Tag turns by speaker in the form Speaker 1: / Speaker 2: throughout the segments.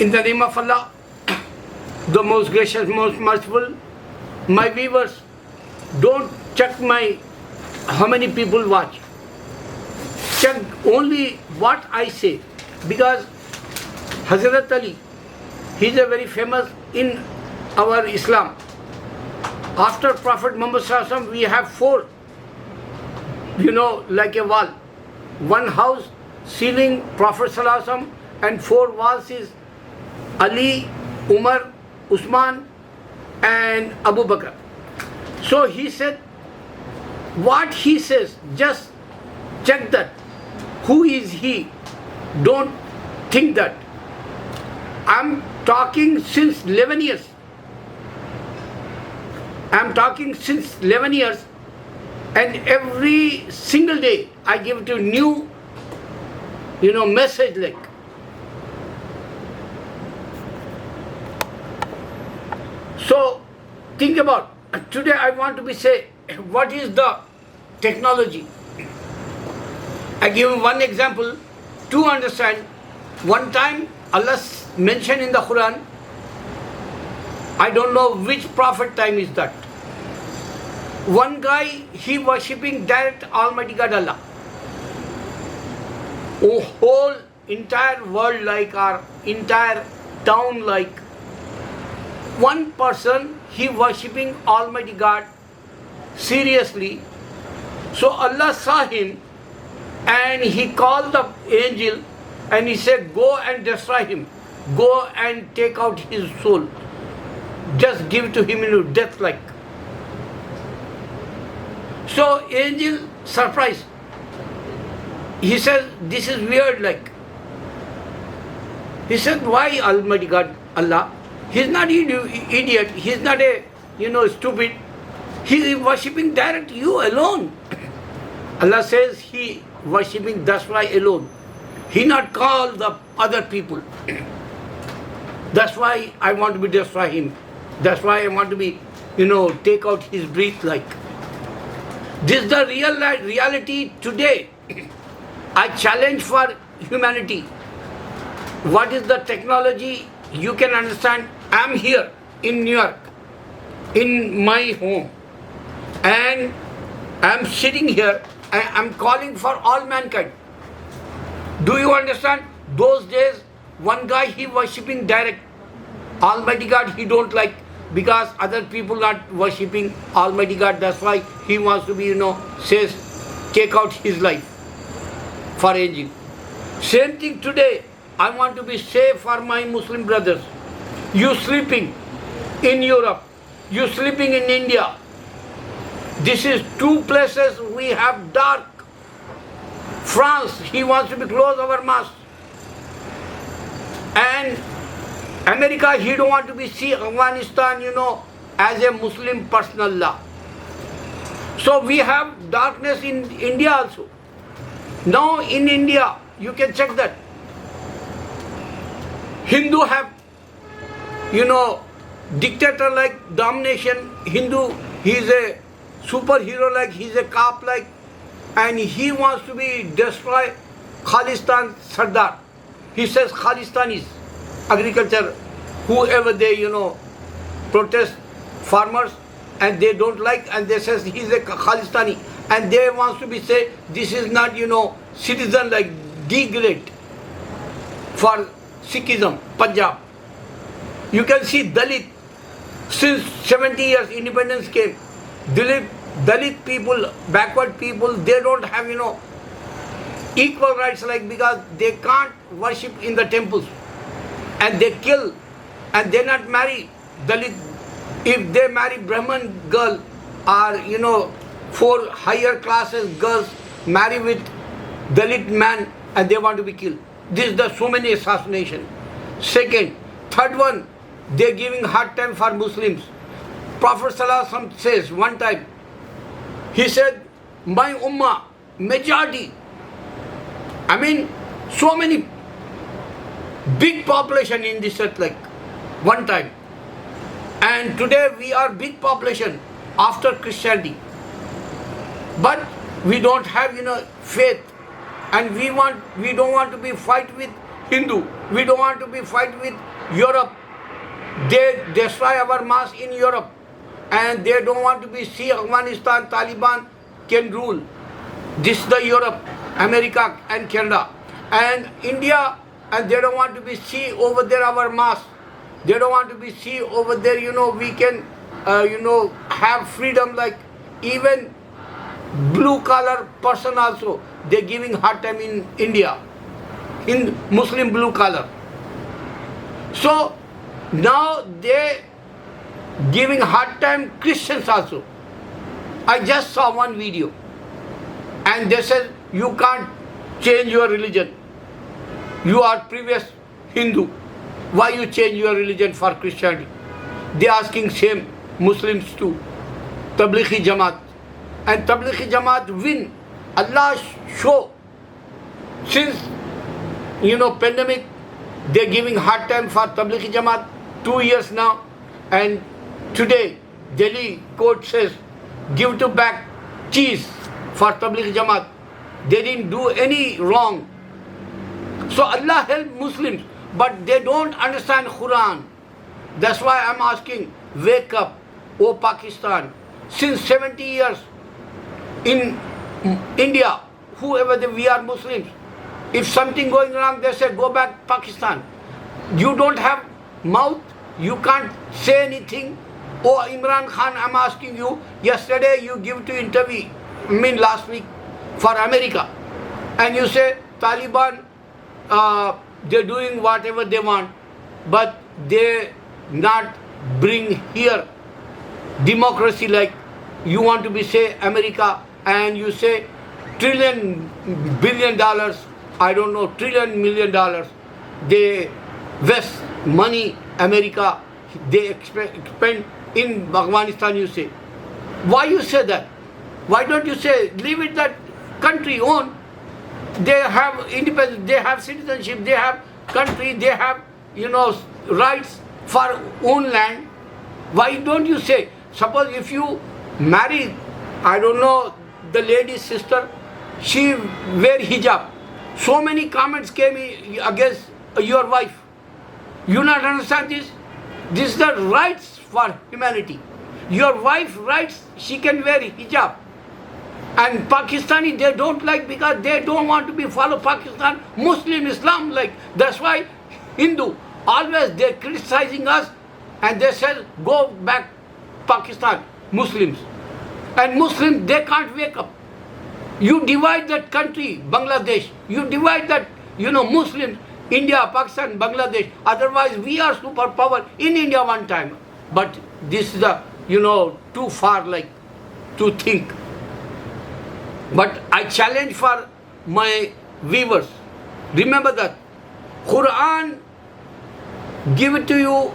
Speaker 1: In the name of Allah, the most gracious, most merciful, my viewers, don't check how many people watch. Check only what I say, because Hazrat Ali, he is a very famous in our Islam. After Prophet Muhammad Sallallahu Alaihi Wasallam, we have four, like a wall. One house, ceiling, Prophet Sallallahu Alaihi Wasallam, and four walls is Ali, Umar, Usman, and Abu Bakr. So he said, what he says, just check that. Who is he? Don't think that. I'm talking since 11 years. I'm talking since 11 years, and every single day I give to new, message like. So think about, today I want to say, what is the technology? I give one example to understand. One time Allah mentioned in the Quran, I don't know which prophet time is that. One guy, he worshipping direct Almighty God Allah. A whole entire world like, or entire town like. One person, he worshipping Almighty God seriously. So Allah saw him and he called the angel and he said, go and destroy him. Go and take out his soul. Just give to him death like. So angel surprised. He says, this is weird like. He said, why Almighty God Allah? He's not idiot. He's not a, stupid. He is worshipping direct you alone. Allah says he worshipping that's why alone. He not call the other people. That's why I want to destroy him. That's why I want to take out his breath like. This is the reality today. I challenge for humanity. What is the technology? You can understand. I'm here in New York, in my home, and I'm sitting here. I'm calling for all mankind. Do you understand? Those days, one guy, he worshipping direct Almighty God, he don't like, because other people not worshipping Almighty God. That's why he wants to be, says, take out his life for aging. Same thing today. I want to be safe for my Muslim brothers. You sleeping in Europe, you sleeping in India. This is two places we have dark. France, he wants to be close our mosque. And America, he don't want to be see Afghanistan, as a Muslim personal law. So we have darkness in India also. Now in India, you can check that. Hindu have, dictator like domination. Hindu, he is a superhero like, he is a cop like, and he wants to be destroy Khalistan Sardar. He says Khalistan is agriculture, whoever they, protest farmers and they don't like, and they says he is a Khalistani, and they wants to be say this is not, citizen like degrade for Sikhism, Punjab. You can see Dalit, since 70 years independence came, Dalit people, backward people, they don't have, equal rights like, because they can't worship in the temples. And they kill, and they not marry Dalit. If they marry Brahman girl, or, four higher classes girls marry with Dalit man, and they want to be killed. This is the so many assassination. Second, third one, they're giving hard time for Muslims. Prophet Sallallahu Alaihi Wasallam says one time, he said, my ummah, majority, so many big population in this earth like one time. And today we are big population after Christianity. But we don't have, faith. And we don't want to be fight with Hindu. We don't want to be fight with Europe. They destroy our mass in Europe. And they don't want to be see Afghanistan, Taliban can rule. This is the Europe, America and Canada. And India, and they don't want to be see over there our mass. They don't want to be see over there, we can, have freedom like even blue collar person also. They're giving hard time in India, in Muslim blue collar. So now they giving hard time Christians also. I just saw one video and they said you can't change your religion. You are previous Hindu. Why you change your religion for Christianity? They asking same Muslims too. Tablighi Jamaat. And Tablighi Jamaat win. Allah show. Since, pandemic, they're giving hard time for Tablighi Jamaat 2 years now. And today, Delhi court says, give to back cheese for Tablighi Jamaat. They didn't do any wrong. So Allah help Muslims, but they don't understand Quran. That's why I'm asking, wake up, O Pakistan. Since 70 years in India, whoever we are Muslims, if something going wrong, they say, go back Pakistan. You don't have mouth, you can't say anything. Oh, Imran Khan, I'm asking you, yesterday you give to interview, last week, for America. And you say, Taliban, they're doing whatever they want, but they not bring here democracy like you want to be say America, and you say $1 trillion, I don't know, $1 million, they waste money, America, they spend in Afghanistan, you say. Why you say that? Why don't you say, leave it that country own? They have independence, they have citizenship, they have country, they have, rights for own land. Why don't you say, suppose if you marry, I don't know, the lady's sister, she wear hijab. So many comments came against your wife. You not understand this? This is the rights for humanity. Your wife rights, she can wear hijab. And Pakistani, they don't like because they don't want to be follow Pakistan, Muslim, Islam like. That's why Hindu, always they're criticizing us and they say, go back Pakistan, Muslims. And Muslims, they can't wake up. You divide that country, Bangladesh. You divide that, Muslims, India, Pakistan, Bangladesh. Otherwise, we are superpower in India one time. But this is the, too far like to think. But I challenge for my viewers. Remember that Quran give it to you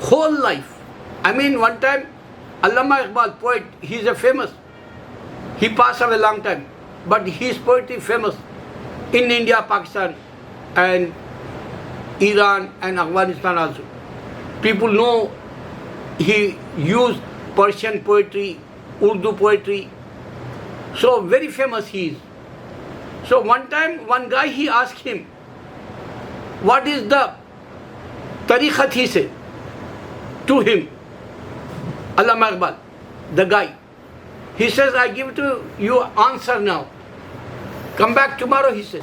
Speaker 1: whole life. One time, Allama Iqbal, poet, he's a famous. He passed away a long time. But his poetry famous in India, Pakistan, and Iran and Afghanistan also. People know he used Persian poetry, Urdu poetry. So very famous he is. So one time, one guy, he asked him, what is the tariqat, he said, to him, Allama Iqbal, the guy. He says, I give to you answer now. Come back tomorrow, he says.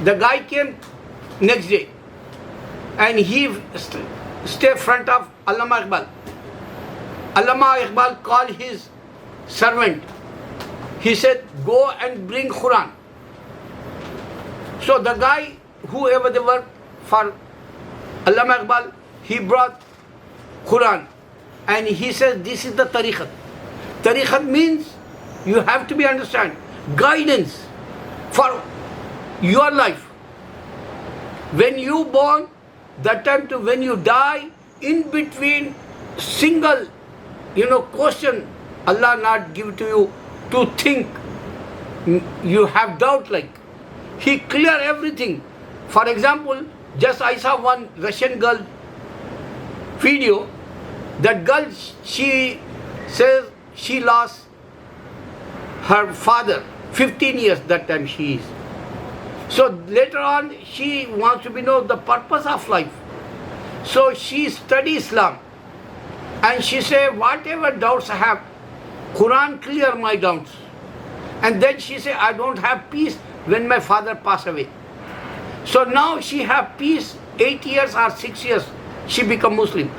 Speaker 1: The guy came next day and he stayed front of Allama Iqbal. Allama Iqbal called his servant. He said, go and bring Quran. So the guy, whoever they were for Allama Iqbal, he brought Quran. And he says, this is the tariqat. Tariqat means you have to be understand guidance for your life. When you born, that time to when you die, in between single, question, Allah not give to you to think. You have doubt like. He clear everything. For example, just I saw one Russian girl video. That girl, she says she lost her father, 15 years that time she is. So later on, she wants to know the purpose of life. So she studies Islam. And she say, whatever doubts I have, Quran clear my doubts. And then she say, I don't have peace when my father passed away. So now she have peace 8 years or 6 years, she become Muslim.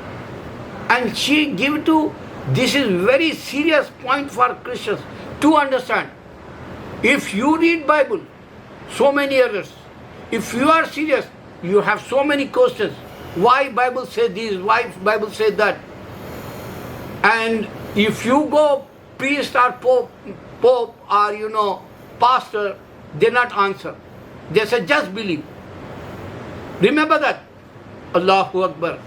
Speaker 1: And she give to, this is very serious point for Christians to understand. If you read Bible, so many errors. If you are serious, you have so many questions. Why Bible say this, why Bible say that? And if you go priest or pope or pastor, they not answer. They say just believe. Remember that. Allahu Akbar.